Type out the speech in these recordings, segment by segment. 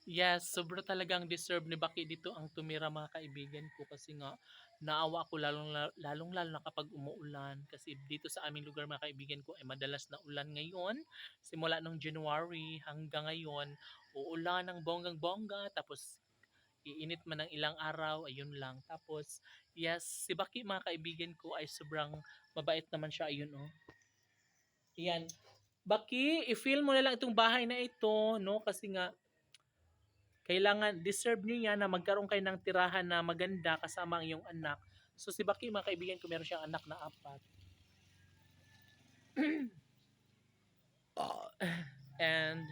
Yes, sobra talagang deserve ni Baki dito ang tumira mga kaibigan ko kasi nga naawa ako lalong-lalo na kapag umuulan kasi dito sa aming lugar mga kaibigan ko ay madalas na ulan ngayon. Simula nung January hanggang ngayon, uulan ng bonggang-bongga tapos iinit man ng ilang araw, ayun lang. Tapos yes, si Baki mga kaibigan ko ay sobrang mabait naman siya, ayun oh. Yan. Baki, i-feel mo na lang itong bahay na ito, no? Kasi nga kailangan deserve niyo yan na magkaroon kayo ng tirahan na maganda kasama ang iyong anak. So si Baki, mga kaibigan ko, meron siyang anak na 4. And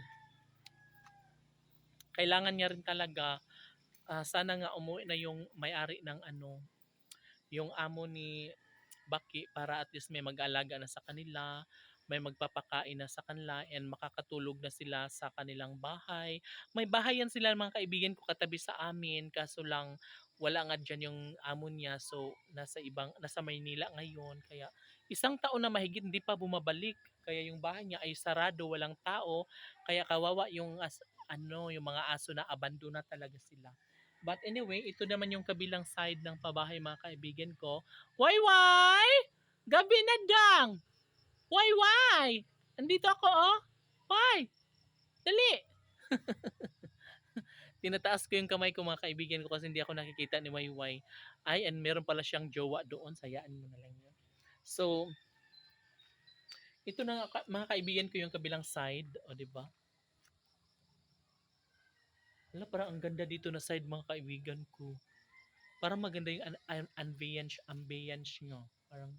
kailangan niya rin talaga, sana nga umuwi na yung may-ari ng ano, yung amo ni Baki para at least may mag-alaga na sa kanila, may magpapakain na sa kanila, and makakatulog na sila sa kanilang bahay. May bahay yan sila mga kaibigan ko katabi sa amin, kaso lang wala nga dyan yung amo niya, so nasa Maynila ngayon, kaya isang taon na mahigit hindi pa bumabalik, kaya yung bahay niya ay sarado, walang tao, kaya kawawa yung yung mga aso na abandon na talaga sila. But anyway, ito naman yung kabilang side ng pabahay mga kaibigan ko. Wayway! Gabi na dang! Wayway! Andito ako oh! Why? Dali! Tinataas ko yung kamay ko mga kaibigan ko kasi hindi ako nakikita ni Wayway. Ay, and meron pala siyang jowa doon. Sayaan mo na lang yun. So, ito na nga, mga kaibigan ko yung kabilang side. O, di ba? Wala, parang ang ganda dito na side mga kaibigan ko. Parang maganda yung ambience nyo. Parang,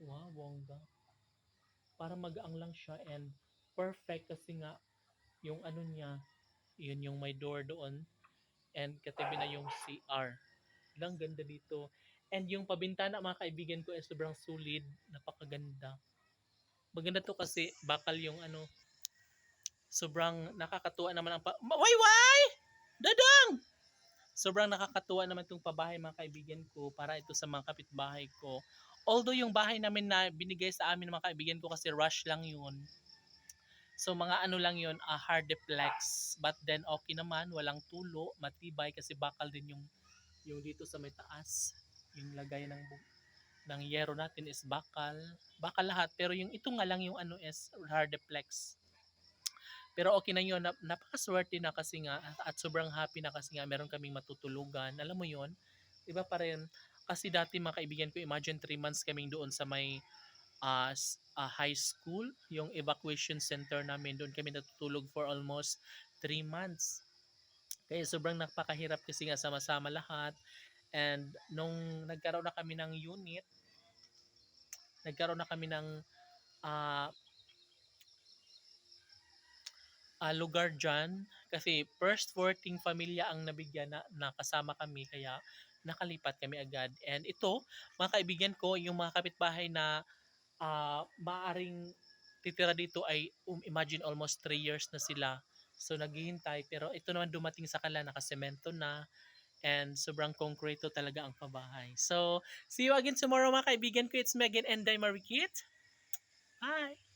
wow, bongga. Parang magaang lang siya and perfect kasi nga yung ano niya, yun yung may door doon and katabi na yung CR. Lang ganda dito. And yung pabintana mga kaibigan ko ay sobrang solid, napakaganda. Maganda to kasi bakal yung ano, sobrang nakakatuwa naman ang Wayway! Dadang! Sobrang nakakatuwa naman itong pabahay mga kaibigan ko para ito sa mga kapitbahay ko. Although yung bahay namin na binigay sa amin ng mga kaibigan ko kasi rush lang yun. So mga ano lang yun, hardeplex. But then okay naman, walang tulo, matibay kasi bakal din yung dito sa may taas. Yung lagay ng yero natin is bakal. Bakal lahat, pero yung ito nga lang yung ano is hardeplex. Pero okay na yun, napakaswerte na kasi nga at sobrang happy na kasi nga meron kaming matutulugan. Alam mo yun, iba pa rin. Kasi dati mga kaibigan ko, imagine 3 months kaming doon sa may high school, yung evacuation center namin, doon kami natutulog for almost 3 months. Kaya sobrang napakahirap kasi nga sama-sama lahat. And nung nagkaroon na kami ng unit, nagkaroon na kami ng uh, lugar dyan. Kasi first working pamilya ang nabigyan na kasama kami. Kaya nakalipat kami agad. And ito, mga kaibigan ko, yung mga kapitbahay na maaring titira dito ay imagine almost 3 years na sila. So naghihintay pero ito naman dumating sa kanila nakasemento na and sobrang konkreto talaga ang pabahay. So see you again tomorrow mga kaibigan ko. It's Megan and Day Marikit. Bye!